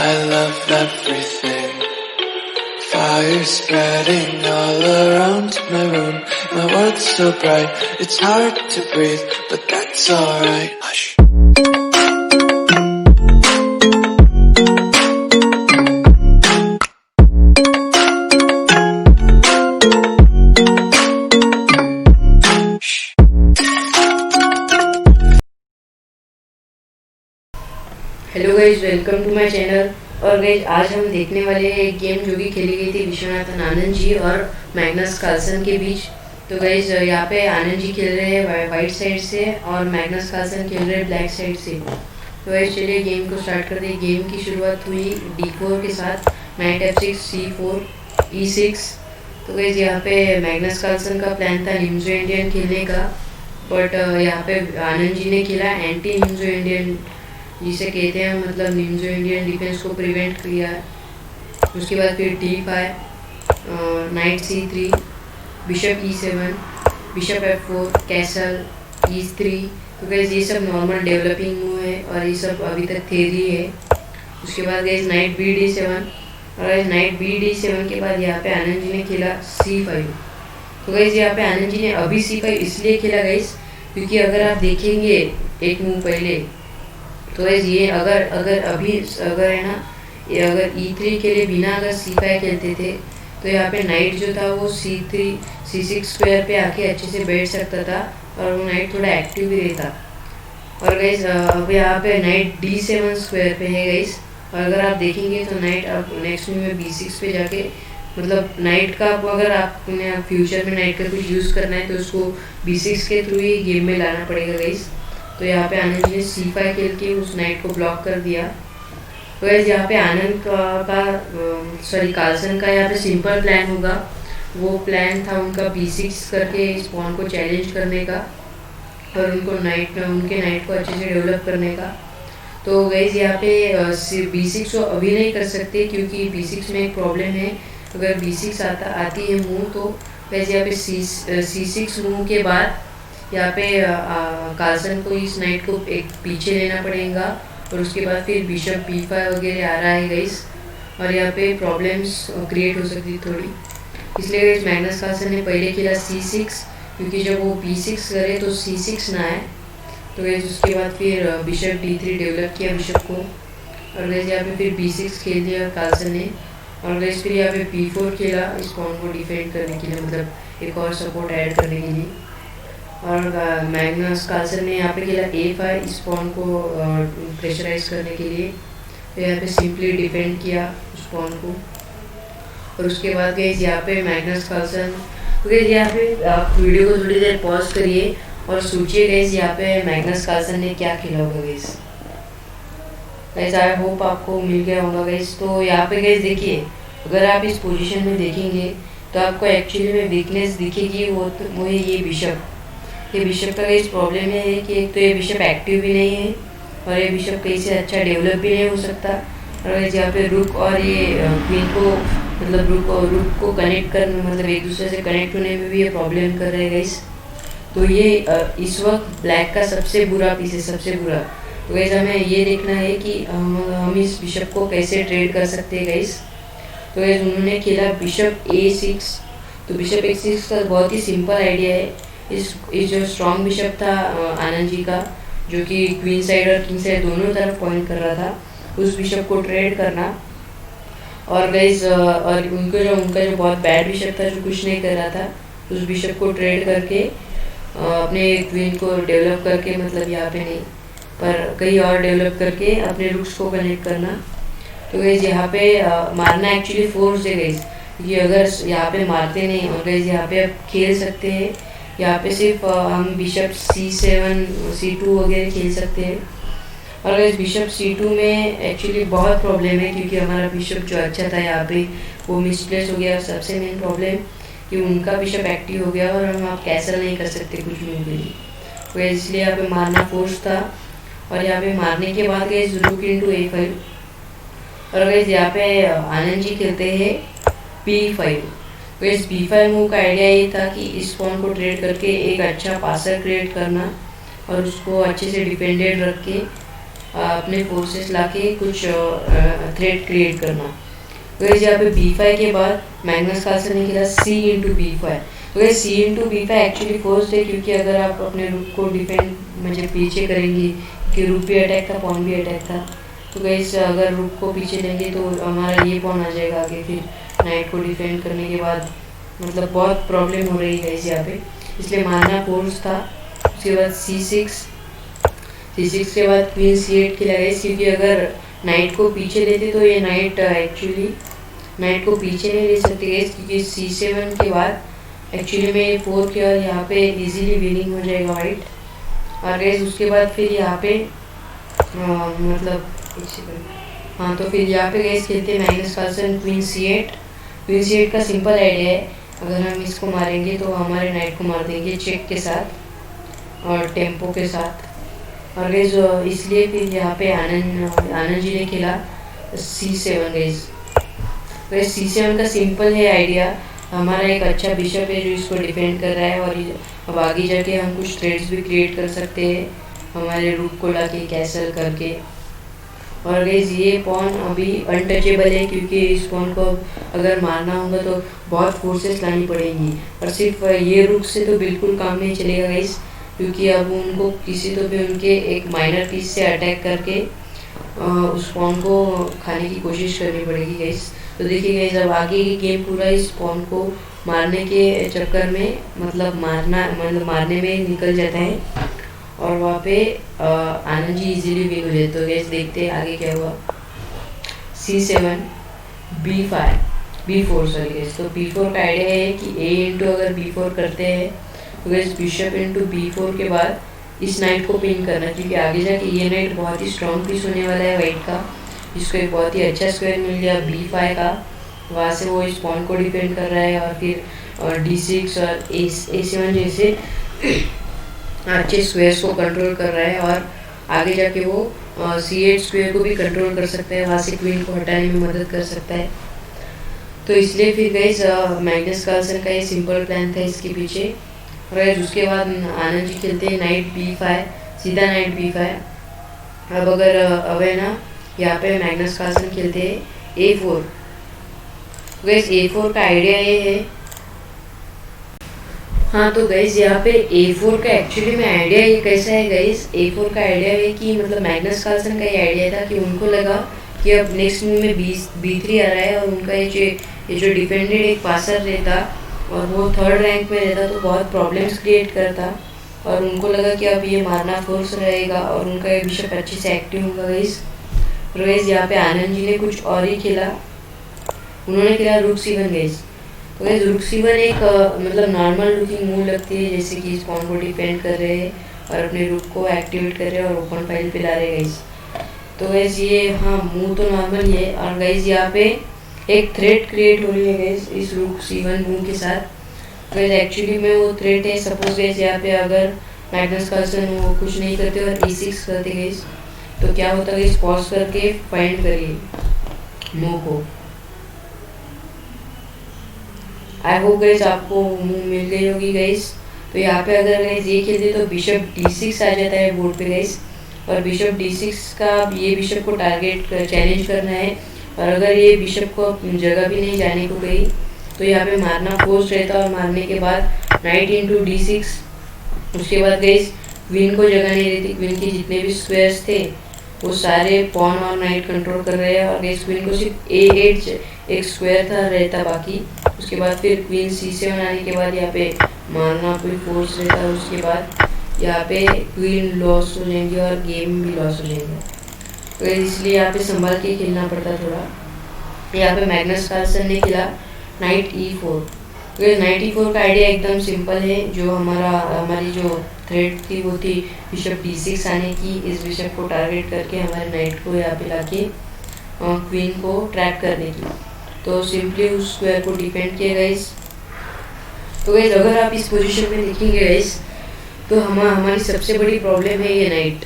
I love everything. Fire spreading all around my room. My world's so bright, it's hard to breathe, but that's alright. Hush. Hello guys, welcome to my channel. और guys आज हम देखने वाले हैं एक game जो कि खेली गई थी विश्वनाथन आनंद जी और मैग्नस कार्लसन के बीच। तो गाइज यहाँ पे आनंद जी खेल रहे हैं वाइट साइड से और मैग्नस कार्लसन खेल रहे हैं ब्लैक साइड से। तो गाइज चलिए गेम को स्टार्ट करते हैं। गेम की शुरुआत हुई D4 के साथ, नाइट F6 C4 E6। तो गाइज यहाँ पे मैग्नस कार्लसन का प्लान था निंजो इंडियन खेलने का, बट यहाँ पे आनंद जी ने खेला एंटी निंजो इंडियन, जिसे कहते हैं मतलब निंजो इंडियन डिफेंस को प्रिवेंट किया। उसके बाद फिर D5, night C3, bishop E7, bishop F4, castle E3। तो गाइस ये सब नॉर्मल डेवलपिंग मूव है और ये सब अभी तक थ्योरी है। उसके बाद गाइस नाइट BD7 और नाइट BD7 के बाद यहाँ पे आनंद जी ने खेला C5। तो गाइस यहाँ पे आनंद जी ने अभी C5 इसलिए खेला गाइस क्योंकि अगर आप देखेंगे एक मूव पहले, तो ये अगर अभी है ना, ये अगर E3 के लिए बिना अगर C5 खेलते थे तो यहाँ पे नाइट जो था वो C3 C6 स्क्वायर पे आके अच्छे से बैठ सकता था और वो नाइट थोड़ा एक्टिव भी रहता। और गाइस अब यहाँ पे नाइट D7 स्क्वायर पे है गाइस, और अगर आप देखेंगे तो नाइट आप नेक्स्ट में B6 पे जाके मतलब नाइट का अगर आपने फ्यूचर में नाइट का कुछ यूज़ करना है तो उसको B6 के थ्रू ही गेम में लाना पड़ेगा गाइस। तो यहाँ पे आनंद जी ने C5 खेल के उस नाइट को ब्लॉक कर दिया। तो गाइस यहाँ पे आनंद कार्लसन का यहाँ पे सिंपल प्लान होगा। वो प्लान था उनका B6 करके इस पॉन को चैलेंज करने का और उनके नाइट को अच्छे से डेवलप करने का। तो गाइस यहाँ पे B6 को अभी नहीं कर सकते क्योंकि B6 में एक प्रॉब्लम है। अगर B6 आती है मूव तो गाइस यहाँ पे C6 मूव के बाद यहाँ पे कार्लसन को इस नाइट को एक पीछे लेना पड़ेगा और उसके बाद फिर बिशप B5 वगैरह आ रहा है गाइस, और यहाँ पे प्रॉब्लम्स क्रिएट हो सकती थोड़ी। इसलिए गाइस मैग्नस कार्लसन ने पहले खेला C6 क्योंकि जब वो B6 करे तो C6 ना आए। तो गाइस उसके बाद फिर बिशप D3 डेवलप किया बिशप को, और गाइस यहाँ पे फिर B6 खेल दिया कार्लसन ने, और गाइस फिर यहाँ पे B4 खेला इस पॉन को डिफेंड करने के लिए, मतलब एक और सपोर्ट ऐड करने के लिए। और मैग्नस कार्लसन ने यहाँ पे खेला A5 इस पॉन को प्रेशराइज करने के लिए। तो यहाँ पे सिंपली डिफेंड किया उस पॉन को, और उसके बाद गए यहाँ पे मैग्नस कार्लसन, तो गए यहाँ पे आप वीडियो को थोड़ी देर पॉज करिए और सोचिए गए यहाँ पे मैग्नस कार्लसन ने क्या खेला होगा गाइस। आई होप आपको मिल गया होगा गाइस। तो यहाँ पे गाइस देखिए, अगर आप इस पोजीशन में देखेंगे तो आपको एक्चुअली में वीकनेस दिखेगी, वो है ये बिशप। ये बिशप का इस प्रॉब्लम है कि एक तो ये बिशप एक्टिव भी नहीं है और ये बिशप कहीं से अच्छा डेवलप भी नहीं हो सकता। और यहाँ पे रुक और ये क्वीन को मतलब रुक को कनेक्ट कर मतलब एक दूसरे से कनेक्ट होने में भी ये प्रॉब्लम कर रहे हैं गाइस। तो ये इस वक्त ब्लैक का सबसे बुरा पीस है, सबसे बुरा। तो गाइस हमें ये देखना है कि हम इस बिशप को कैसे ट्रेड कर सकते हैं गाइस। तो गाइस उन्होंने खेला बिशप A6। तो बिशप A6 का बहुत ही सिंपल आइडिया है। इस जो स्ट्रॉन्ग बिशप था आनंद जी का, जो कि क्वीन साइड और किंग साइड दोनों तरफ पॉइंट कर रहा था, उस बिशप को ट्रेड करना। और गाइस और उनका जो बहुत बैड बिशप था जो कुछ नहीं कर रहा था, उस बिशप को ट्रेड करके अपने क्वीन को डेवलप करके, मतलब यहाँ पे नहीं पर कहीं और डेवलप करके अपने रुक्स को कनेक्ट करना। तो गाइस यहाँ पे मारना एक्चुअली फोर्स है गाइस, क्योंकि अगर यहाँ पे मारते नहीं और गाइस यहाँ पे आप खेल सकते हैं, यहाँ पे सिर्फ हम बिशप C7 C2 वगैरह खेल सकते हैं। और इस बिशप C2 में एक्चुअली बहुत प्रॉब्लम है क्योंकि हमारा बिशप जो अच्छा था यहाँ पे वो मिसप्लेस हो गया। सबसे मेन प्रॉब्लम कि उनका बिशप एक्टिव हो गया और हम आप कैसल नहीं कर सकते कुछ भी के लिए, तो इसलिए यहाँ पे मारना फोर्स था। और यहाँ पे मारने के बाद गए रुक इनटू A5, और अगर यहाँ पे आनंद जी खेलते हैं B5। तो इस B5 मूव का आइडिया ये था कि इस पॉन को ट्रेड करके एक अच्छा पासर क्रिएट करना और उसको अच्छे से डिपेंडेंट रख के अपने फोर्सेस लाके कुछ थ्रेट क्रिएट करना। तो गाइस यहाँ पे B5 के बाद मैग्नस कार्लसन ने खेला C इंटू B5। तो guys C into B5 actually force है, क्योंकि अगर आप अपने रुक को डिफेंड मुझे पीछे करेंगे कि रुक भी अटैक था, पॉन भी अटैक था, तो गाइस अगर रुक को पीछे लेंगे तो हमारा ये पॉन आ जाएगा आगे, फिर नाइट को डिफेंड करने के बाद मतलब बहुत प्रॉब्लम हो रही है गाइस यहाँ पे, इसलिए मारना फोर्स था। उसके बाद C6 के बाद क्वीन C8 खेला गाइस, क्योंकि अगर नाइट को पीछे लेते तो ये नाइट एक्चुअली नाइट को पीछे नहीं ले सकते गाइस, क्योंकि C7 के बाद एक्चुअली में 4 के और यहाँ पे इजीली विनिंग हो जाएगा वाइट। और गाइस उसके बाद फिर यहाँ पे मतलब हाँ, तो फिर यहाँ पे गाइस खेलते हैं मैग्नस कार्लसन क्वीन C8 का सिंपल आइडिया है, अगर हम इसको मारेंगे तो हमारे नाइट को मार देंगे चेक के साथ और टेम्पो के साथ। और गाइस इसलिए फिर यहाँ पे आनंद जी ने खेला C7 गाइस। गाइस C7 का सिंपल है आइडिया, हमारा एक अच्छा बिशप है जो इसको डिफेंड कर रहा है, और अब आगे जाके हम कुछ थ्रेड्स भी क्रिएट कर सकते हैं हमारे रूक को लाके कैसल करके। और गाइस ये पॉन अभी अनटचेबल है, क्योंकि इस पॉन को अगर मारना होगा तो बहुत फोर्सेस लानी पड़ेंगी, और सिर्फ ये रूक से तो बिल्कुल काम नहीं चलेगा गाइस, क्योंकि अब उनको किसी तो भी उनके एक माइनर पीस से अटैक करके उस पॉन को खाने की कोशिश करनी पड़ेगी गाइस। तो देखिए गाइस अब आगे की गेम पूरा इस पॉन को मारने के चक्कर में मतलब मारने में निकल जाता है, और वहाँ पे आनंद जी इजीली विन हो जाते। तो गाइस देखते हैं आगे क्या हुआ। C7 B4 sorry guys. तो B4 का आइडिया है कि A इंटू अगर B4 करते हैं तो गाइस बिशप इंटू B4 के बाद इस नाइट को पिन करना, क्योंकि आगे जाके ये नाइट बहुत ही स्ट्रॉन्ग पीस होने वाला है वाइट का, जिसको एक बहुत ही अच्छा स्क्वायर मिल गया B5 का, वहाँ से वो इस पॉन को डिपेंड कर रहा है, और फिर D6 और A7 जैसे अच्छे स्क्वेयर्स को कंट्रोल कर रहा है, और आगे जाके वो C8 स्क्वेयर को भी कंट्रोल कर सकता है, वहाँ से क्वीन को हटाने में मदद कर सकता है। तो इसलिए फिर गाइस मैग्नस कार्लसन का ये सिंपल प्लान था इसके पीछे। और गाइस उसके बाद आनंद जी खेलते हैं नाइट B5, सीधा नाइट B5। अब है ना यहाँ पे मैग्नस कार्लसन खेलते हैं A4। गाइस A4 का आइडिया ये है, हाँ तो गाइस यहाँ पे A4 का एक्चुअली में आइडिया ये कैसा है गाइस, A4 का आइडिया है कि मतलब मैग्नस कार्लसन का ये आइडिया था कि उनको लगा कि अब नेक्स्ट मूव में B3 आ रहा है, और उनका ये जो डिफेंडेड एक पासर रहता और वो 3rd रैंक में रहता तो बहुत प्रॉब्लम्स क्रिएट करता, और उनको लगा कि अब ये मारना फोर्स रहेगा और उनका ये बिशप अच्छे से एक्टिव होगा गाइस। और गाइस यहाँ पे आनंद जी ने कुछ और ही खेला, उन्होंने खेला रूक C1 गाइस। तो गाइस रूक C1 एक मतलब नॉर्मल लुकिंग मूव लगती है, जैसे कि इस पॉन को डिफेंड कर रहे हैं और अपने रूक को एक्टिवेट कर रहे हैं और ओपन फाइल पे ला रहे हैं गाइस। तो गाइस ये हाँ मूव तो नॉर्मल ही है, और गाइस यहाँ पे एक थ्रेट क्रिएट हो रही है गाइस इस रूक C1 मूव के साथ। गाइस एक्चुअली में वो थ्रेट है, सपोज गाइस यहाँ पे अगर मैग्नस कार्लसन वो कुछ नहीं करते और E6 करते गाइस, तो क्या होता है गाइस, पॉज करके फाइंड करिए मूव को। आई होप गाइस आपको मूव मिल गई होगी गाइस। तो यहाँ पे अगर गाइस ये खेलते तो बिशप D6 आ जाता है बोर्ड पे गाइस, और बिशप D6 का ये बिशप को टारगेट चैलेंज करना है, और अगर ये बिशप को जगह भी नहीं जाने को गई तो यहाँ पे मारना फोर्स रहता, और मारने के बाद नाइट इंटू D6। उसके बाद गाइस क्वीन को जगह नहीं रहती, क्वीन के जितने भी स्क्वायर्स थे वो सारे पॉन और नाइट कंट्रोल कर रहे हैं, और गाइस क्वीन को सिर्फ A8 एक स्क्वायर था रहता बाकी। उसके बाद फिर क्वीन C7 आने के बाद यहाँ पे मारना कोई फोर्स रहता है, उसके बाद यहाँ पे क्वीन लॉस हो जाएंगे और गेम भी लॉस हो जाएंगे, तो इसलिए यहाँ पे संभाल के खेलना पड़ता थोड़ा। यहाँ पे मैग्नस कार्लसन ने खेला नाइट E4। तो नाइट E4 का आइडिया एकदम सिंपल है, जो हमारी जो थ्रेड थी वो थी बिशप D6 आने की, इस बिशप को टारगेट करके हमारे नाइट को यहाँ पे लाके क्वीन को ट्रैप करने की। तो सिंपली उस स्क्वायर को डिपेंड किया गाइस। तो गाइस अगर आप इस पोजीशन में देखेंगे गाइस, तो हमारी सबसे बड़ी प्रॉब्लम है ये नाइट।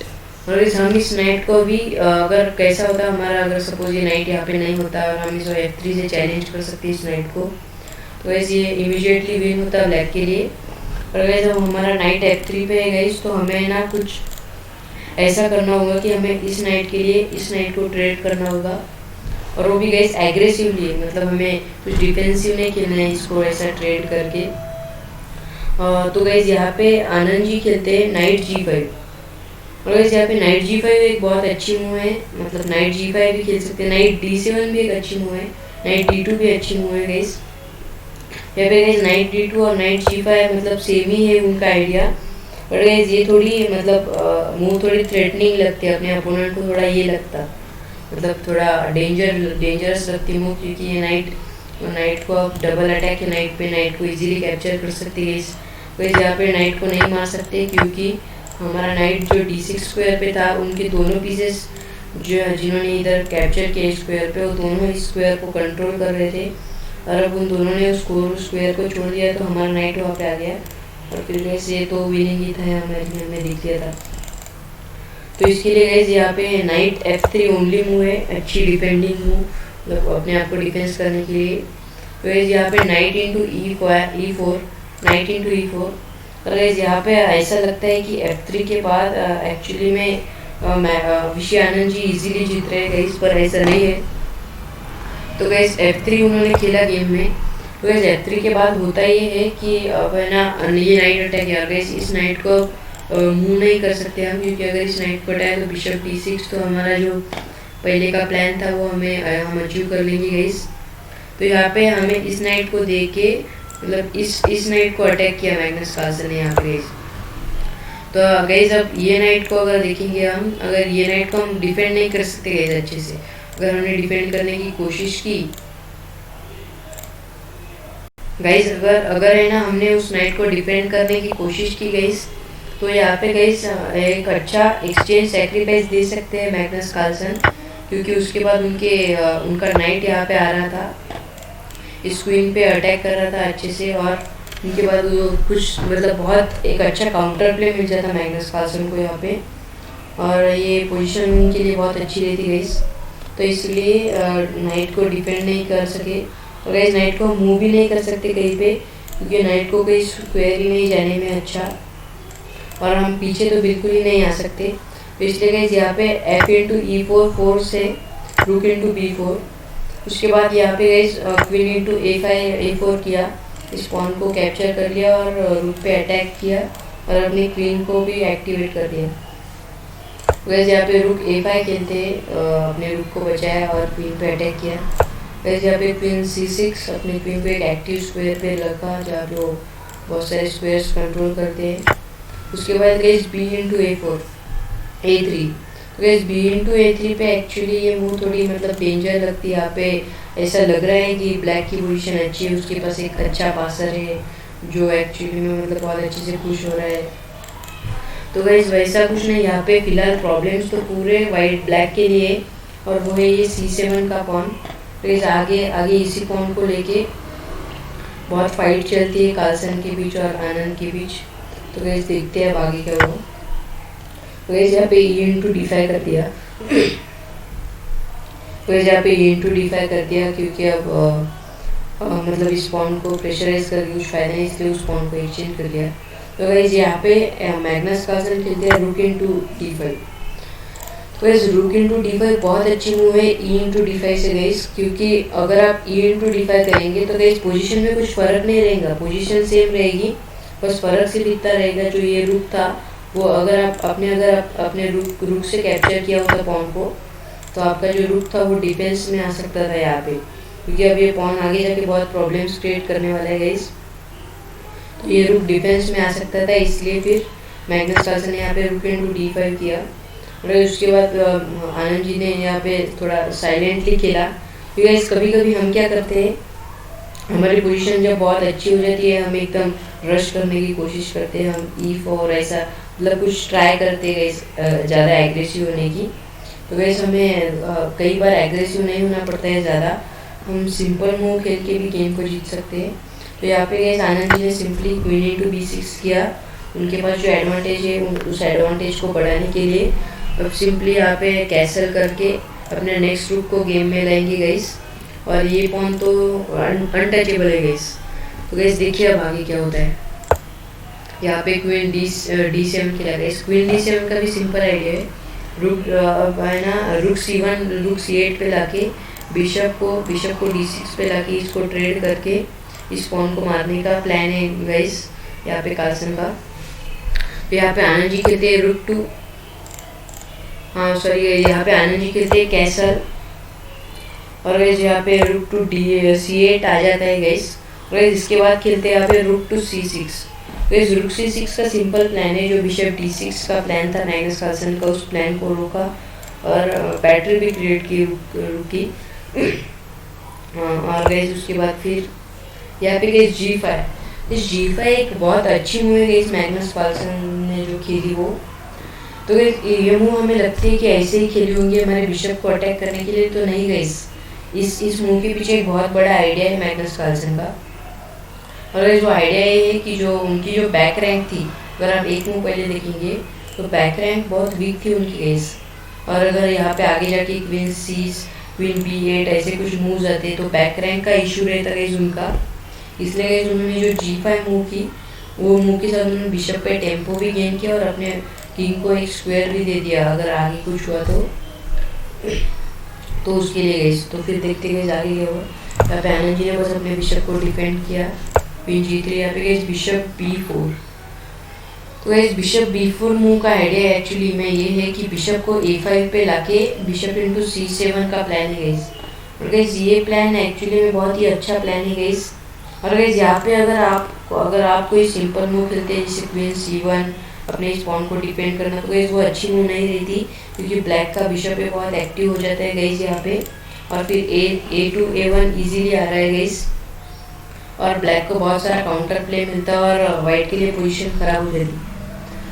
और हम इस नाइट को भी अगर कैसा होता हमारा, अगर सपोज ये नाइट यहाँ पे नहीं होता और हम इसको F3 से चैलेंज कर सकते हैं इस नाइट को, तो वैसे ये इमीडिएटली विन होता ब्लैक के लिए। और वैसे हमारा नाइट F3 पे है गाइस, तो हमें ना कुछ ऐसा करना होगा कि हमें इस नाइट के लिए इस नाइट को ट्रेड करना होगा, और वो भी गाइस एग्रेसिवली, मतलब हमें कुछ डिफेंसिव नहीं खेलना है इसको ऐसा ट्रेड करके। तो गाइस यहाँ पे आनंद जी खेलते हैं नाइट G5, और गाइस यहाँ पे नाइट G5 एक बहुत अच्छी मूव है, मतलब नाइट G5 भी खेल सकते हैं, नाइट D7 भी एक अच्छी मूव है, नाइट D2 भी अच्छी मूव है गाइस। यहाँ पे गाइस नाइट D2 और नाइट G5 मतलब सेम ही है उनका आइडिया, पर गाइस ये थोड़ी मतलब मूव थोड़ी थ्रेटनिंग लगती है, अपने अपोनेंट को थोड़ा ये लगता, मतलब थोड़ा डेंजरस लगती मूव, क्योंकि ये नाइट को आप डबल अटैक के नाइट पे नाइट को इजीली कैप्चर कर सकते हैं। गाइस यहाँ पे नाइट को नहीं मार सकते, क्योंकि हमारा नाइट जो D6 स्क्वायर पे था, उनके दोनों पीसेस जो जिन्होंने इधर कैप्चर किया स्क्वायर पे, वो दोनों इस स्क्वायर को कंट्रोल कर रहे थे, और अब उन दोनों ने उस स्क्वायर को छोड़ दिया तो हमारा नाइट वहाँ पे आ गया, और फिर गाइस ये तो विनिंग ही था, हमें दिख लिया था। तो इसके लिए गाइस यहाँ पे नाइट F3 ओनली मूव है, अच्छी डिफेंडिंग मूव, मतलब अपने आप को डिफेंस करने के लिए। तो गाइस यहाँ पे night into E4, night into E4, और गाइस यहाँ पे ऐसा लगता है कि F3 के बाद एक्चुअली में विषय आनंद जी इजीली जीत रहे हैं गाइस, पर ऐसा नहीं है। तो गाइस F3 उन्होंने खेला गेम में, तो गाइस F3 के बाद होता ये है कि अब है ना ये नाइट अटैक, यार गाइस इस नाइट को मूव नहीं कर सकते हम, क्योंकि अगर इस नाइट को हटाए तो बिशप D6, तो हमारा जो पहले का प्लान था वो हम अचीव कर लेंगे गाइस। तो यहाँ पे हमें इस नाइट को देख के, मतलब इस नाइट को अटैक किया मैग्नस कार्लसन ने यहाँ पे गाइस। तो गाइस अब ये नाइट को अगर देखेंगे हम, अगर ये नाइट को हम डिफेंड नहीं कर सकते गाइस अच्छे से, अगर हमने डिफेंड करने की कोशिश की गाइस, अगर है ना हमने उस नाइट को डिफेंड करने की कोशिश की गाइस, तो यहाँ पे गाइस एक अच्छा एक्सचेंज सैक्रिफाइस दे सकते हैं मैग्नस कार्लसन, क्योंकि उसके बाद उनका नाइट यहाँ पे आ रहा था, इस क्वीन पे अटैक कर रहा था अच्छे से, और उनके बाद वो कुछ मतलब बहुत एक अच्छा काउंटर प्ले मिल जाता मैग्नस कार्लसन को यहाँ पे, और ये पोजीशन उनके लिए बहुत अच्छी रहती गाइस। तो इसलिए नाइट को डिफेंड नहीं कर सके, और गाइस नाइट को मूव भी नहीं कर सकते कहीं पे, क्योंकि नाइट को कहीं स्क्वायर ही नहीं जाने में अच्छा, और हम पीछे तो बिल्कुल ही नहीं आ सकते। तो इसलिए गाइस यहाँ पे F इंटू E4 4 से रुक इंटू B4, उसके बाद यहाँ पे गाइस क्वीन इंटू A4 किया, इस पॉन को कैप्चर कर लिया और रुक पे अटैक किया, और अपनी क्वीन को भी एक्टिवेट कर दिया। गाइस यहाँ पे रुक A5 खेलते अपने रुक को बचाया और क्वीन पे अटैक किया। गाइस यहाँ पे क्वीन C6, अपने क्वीन को एक एक्टिव स्क्वायर पे रखा, जहाँ पे वो बहुत सारे स्क्वायर्स कंट्रोल करते हैं। उसके बाद गाइस B इंटू A3, तो गाइस B इंटू A3 पे एक्चुअली ये मूव थोड़ी मतलब डेंजर लगती है। यहाँ पे ऐसा लग रहा है कि ब्लैक की पोजीशन अच्छी है, उसके पास एक अच्छा पासर है जो एक्चुअली में मतलब बहुत अच्छे से पुश हो रहा है। तो गाइस वैसा कुछ नहीं, यहाँ पे फिलहाल प्रॉब्लम्स तो पूरे वाइट ब्लैक के लिए, और वो है ये C7 का पॉन। तो गाइस आगे इसी पॉन को लेके बहुत फाइट चलती है कार्लसन के बीच और आनंद के बीच। तो गाइस देखते हैं अब आगे क्या होगा। तो गाइस यहाँ पे E इंटू D5 कर दिया, तो गाइस यहाँ पे E इंटू D5 कर दिया, क्योंकि अब मतलब इस पॉन को प्रेशराइज करके कुछ फायदा नहीं, इसलिए उस पॉन को एक्सचेंज कर दिया। तो गाइस यहाँ पे मैग्नस कार्लसन खेलते हैं रुक इंटू D5। तो गाइस रुक इंटू D5 बहुत अच्छी मूव है E इंटू D5 से गाइस, क्योंकि अगर आप E इंटू D5 करेंगे तो गाइस पोजीशन में कुछ फर्क नहीं रहेगा, पोजीशन सेम रहेगी, बस फर्क सिर्फ इतना रहेगा जो ये रुक था वो अगर आप अपने रुक से कैप्चर किया होता पॉन को, तो आपका जो रुक था वो डिफेंस में आ सकता था यहाँ पे, क्योंकि अब ये पॉन आगे जाके बहुत प्रॉब्लम्स क्रिएट करने वाला है गाइस। तो ये रुक डिफेंस में आ सकता था, इसलिए फिर मैग्नस कार्लसन ने यहाँ पे रुक इंटू D5 किया। और उसके बाद आनंद जी ने यहाँ पे थोड़ा साइलेंटली खेला, क्योंकि कभी कभी हम क्या करते हैं, हमारी पोजीशन जब बहुत अच्छी हो जाती है हम एकदम रश करने की कोशिश करते हैं, हम E4 ऐसा मतलब कुछ ट्राई करते हैं ज़्यादा एग्रेसिव होने की। तो वैसे हमें कई बार एग्रेसिव नहीं होना पड़ता है ज़्यादा, हम सिंपल मूव खेल के भी गेम को जीत सकते हैं। तो यहाँ पे गाइस आनंद जी ने सिंपली क्वीन इंटू B6 किया, उनके पास जो एडवांटेज है उस एडवांटेज को बढ़ाने के लिए अब सिंपली यहाँ पे कैसल करके अपने नेक्स्ट रुक को गेम में लाएंगे गाइस, और ये पॉन तो अनटचेबल है गाइस। तो गाइस देखिए अब आगे क्या होता है। यहाँ पे क्वीन D7 खेला गया। इस क्वीन D7 का भी सिंपल आइडिया है। रुक है ना, रुक C1 रुक C8 पे लाके बिशप को D6 पे लाके इसको ट्रेड करके इस पॉन को मारने का प्लान है गाइस यहाँ पे कार्लसन का। तो यहाँ पे आनंद जी खेलते हैं रुक 2, हाँ सॉरी, यहाँ पे आनंद जी खेलते हैं कैसल, और गाइस यहाँ पे रुक टू C8 आ जाता है गाइस। गाइस इसके बाद खेलते हैं यहाँ पे रुक टू C6। गाइस रुक C6 का सिंपल प्लान है, जो बिशप D6 का प्लान था मैग्नस कार्लसन का, उस प्लान को रोका और बैटरी भी क्रिएट की रुक की। और गाइस उसके बाद फिर यहाँ पे गाइस G5। इस G5 एक बहुत अच्छी मूव है गाइस मैग्नस कार्लसन ने जो खेली वो। तो गाइस ये मूव हमें लगती है कि ऐसे ही खेली होंगी हमारे बिशप को अटैक करने के लिए, तो नहीं गाइस, इस मूव के पीछे एक बहुत बड़ा आइडिया है मैग्नस कार्लसन का। और जो आइडिया ये है कि जो उनकी जो बैक रैंक थी, अगर आप एक मूव पहले देखेंगे तो बैक रैंक बहुत वीक थी उनकी गाइस। और अगर यहाँ पे आगे जाके क्वीन क्वीन B8 ऐसे कुछ मूव्स आते तो बैक रैंक का इशू रहता गाइस उनका। इसलिए गाइस उन्होंने जो G5 मूव की, वो मूव के साथ उन्होंने बिशप पे टेम्पो भी गेन किया और अपने किंग को एक स्क्वायर भी दे दिया अगर आगे कुछ हुआ तो उसके लिए गाइस। तो फिर देखते गए आगे क्या हुआ। यहाँ पे आनंद जी ने बस अपने बिशप को डिफेंड किया, क्वीन G3। यहाँ पे गाइस बिशप B4। तो गाइस बिशप B4 मूव का आइडिया एक्चुअली में ये है कि बिशप को A5 पे लाके बिशप इंटू C7 का प्लान है गाइस। और गाइस ये प्लान एक्चुअली में बहुत ही अच्छा प्लान है गाइस। और गाइस यहाँ पे अगर आप कोई सिंपल मूव खेलते हैं जैसे क्वीन C1 अपने इस पॉन को डिपेंड करना, तो गाइस वो अच्छी मूव नहीं रहती, क्योंकि ब्लैक का बिशप पे बहुत एक्टिव हो जाता है गाइस यहाँ पे। और फिर A2 A1 इजीली आ रहा है गाइस, और ब्लैक को बहुत सारा काउंटर प्ले मिलता है और वाइट के लिए पोजीशन खराब हो जाती।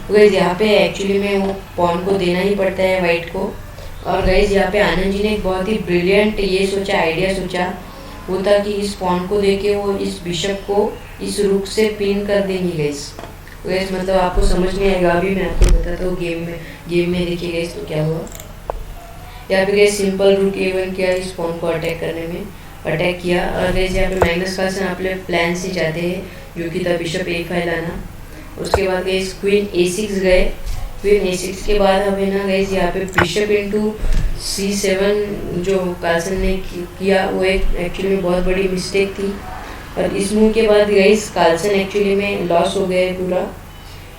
तो गाइस यहाँ पे एक्चुअली में वो पॉन को देना ही पड़ता है वाइट को। और गाइस यहाँ पे आनंद जी ने एक बहुत ही ब्रिलियंट आइडिया सोचा, वो था कि इस पॉन को देके वो इस बिशप को इस रुक से पिन कर देंगे गाइस। गाइस मतलब आपको समझ नहीं आएगा, अभी मैं आपको बताता हूँ गेम में देखिए गाइस तो क्या हुआ। यहाँ पे गाइस सिंपल रुक A1 किया इस पॉन को अटैक करने में, अटैक किया। और गाइस यहाँ पे मैग्नस कार्लसन अपने प्लान से जाते हैं जो कि था बिशप A5 लाना। उसके बाद गाइस क्वीन A6 गए। क्वीन A6 के बाद हमें ना गाइस यहाँ पे बिशप इंटू C7 जो कार्लसन ने किया वो एक एक्चुअली में बहुत बड़ी मिस्टेक थी। और इस मूव के बाद गाइस कार्लसन एक्चुअली में लॉस हो गए पूरा।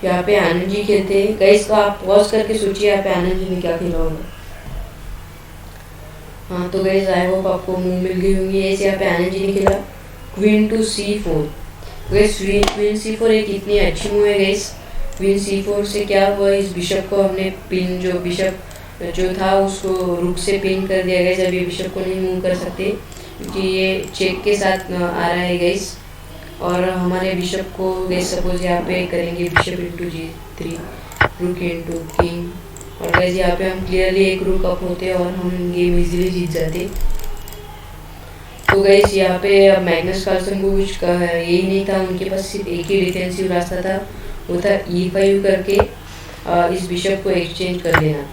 यहाँ पे आनंद जी खेलते हैं गाइस, तो आप पॉज करके सोचिए यहाँ पे आनंद जी ने क्या खेला होगा। हाँ तो गाइस आई होप आपको मूव मिल गई होंगी। ऐसे यहाँ पे आनंद जी ने खेला queen to C4। Guys queen C4 एक इतनी अच्छी मूव है गाइस। क्वीन C4 से क्या हुआ, इस बिशप को हमने पिन जो बिशप जो था उसको रुक से पिन कर दिया गाइस। अभी बिशप को नहीं मूव कर सकते क्योंकि ये चेक के साथ आ रहा है गाइस। और हमारे बिशप को गाइस सपोज यहाँ पे करेंगे बिशप इंटू G3 रुक इंटू किंग, और गाइस यहाँ पे हम क्लियरली एक रुक अप होते और हम गेम इजीली जीत जाते। तो गाइस यहाँ पे मैग्नस कार्लसन को कुछ यही नहीं था, उनके पास सिर्फ एक ही डिफेंसिव रास्ता था, वो था E5 करके इस बिशप को एक्सचेंज कर देना।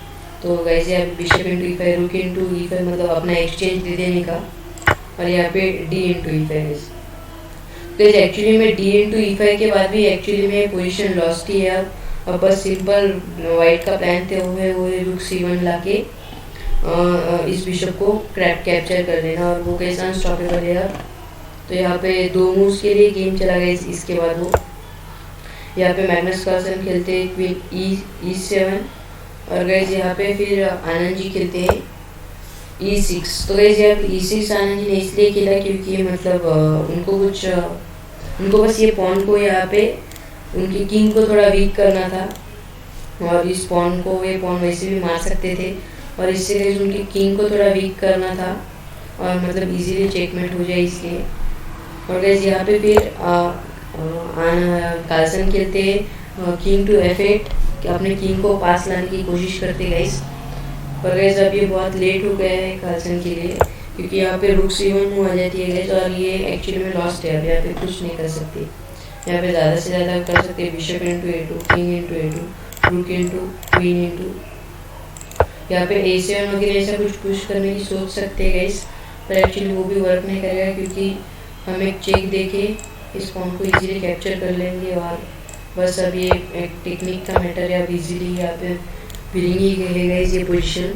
तो गाइस यहाँ पे बिशप इंटू E5 रुक इंटू E5 मतलब अपना एक्सचेंज दे देने का। और यहाँ पे D इंटू E5 तो एक्चुअली में D इंटू E5 के बाद भी एक्चुअली में पोजीशन लॉस्ट ही है। अब बस सिंपल वाइट का प्लान थे वो है रुक C1 लाके इस बिशप को कैप्चर कर लेना, और वो कैसा अनस्टॉपेबल है। तो यहाँ पे 2 मूव्स के लिए गेम चला गया। इसके बाद वो यहाँ पे मैग्नस कार्लसन खेलते हैं क्वीन E7, और गाइस यहाँ पे फिर आनंद जी खेलते हैं E6। तो गाइस यहाँ पे E6 आनंद जी ने इसलिए खेला क्योंकि मतलब उनको बस ये पॉन को यहाँ पे उनकी किंग को थोड़ा वीक करना था, और इस पॉन को ये पॉन वैसे भी मार सकते थे, और इससे गाइस उनकी किंग को थोड़ा वीक करना था और मतलब इजीली चेकमेट हो जाए इसलिए। और गाइस यहाँ पे फिर कार्लसन खेलते हैं किंग टू F8 कि अपने किंग को पास लाने की कोशिश करते गाइस। पर गाइस अब ये बहुत लेट हो गया है कार्लसन के लिए, क्योंकि यहाँ पे रुक C1 मूव आ जाती है गाइस, और ये एक्चुअली में लॉस्ट है। अब यहाँ पे कुछ नहीं कर सकते, यहाँ पे ज़्यादा से ज़्यादा कर सकते bishop into A2 king into A2 रुक इंटू क्वीन इंटू, यहाँ पे A7 वगैरह ऐसा कुछ पुश करने की सोच सकते हैं गाइस, पर एक्चुअली वो भी वर्क नहीं करेगा क्योंकि हम एक चेक देके इस पॉन को इजीली कैप्चर कर लेंगे और बस अब ये एक टेक्निक का मैटर है, अब इजीली यहाँ पे फिरिंग ही है गाइस ये पोजीशन।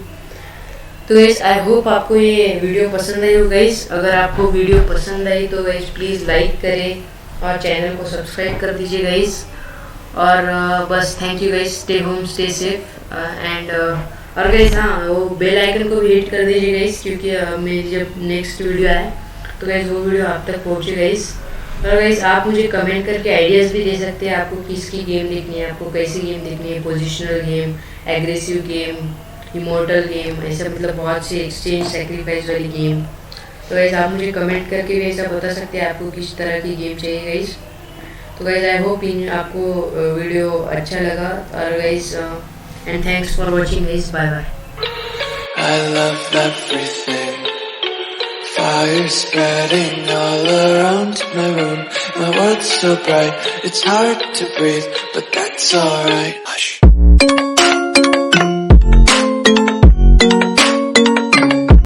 तो गाइस आई होप आपको ये वीडियो पसंद आई हो गाइस। अगर आपको वीडियो पसंद आई तो गाइस प्लीज़ लाइक करें और चैनल को सब्सक्राइब कर दीजिए गाइस। और बस thank you guys, stay home stay safe and और गाइस हाँ वो बेल आइकन को भी हिट कर दीजिए गाइस, क्योंकि मेरी जब नेक्स्ट वीडियो आए तो गाइस वो वीडियो आप तक पहुँचे गाइस। और गाइस आप मुझे कमेंट करके आइडियाज़ भी दे सकते हैं, आपको किसकी गेम देखनी है, आपको कैसी गेम देखनी है, positional game, aggressive game, immortal game, ऐसा मतलब बहुत से एक्सचेंज सेक्रीफाइस वाली गेम। तो गाइस आप मुझे कमेंट करके भी ऐसा बता सकते हैं आपको किस तरह की गेम चाहिए गाइस। तो गाइस आई होप आपको वीडियो अच्छा लगा। और guys and thanks for watching guys, bye bye. I love everything. Fire spreading all around my room. My world's so bright, it's hard to breathe, but that's alright. Hush.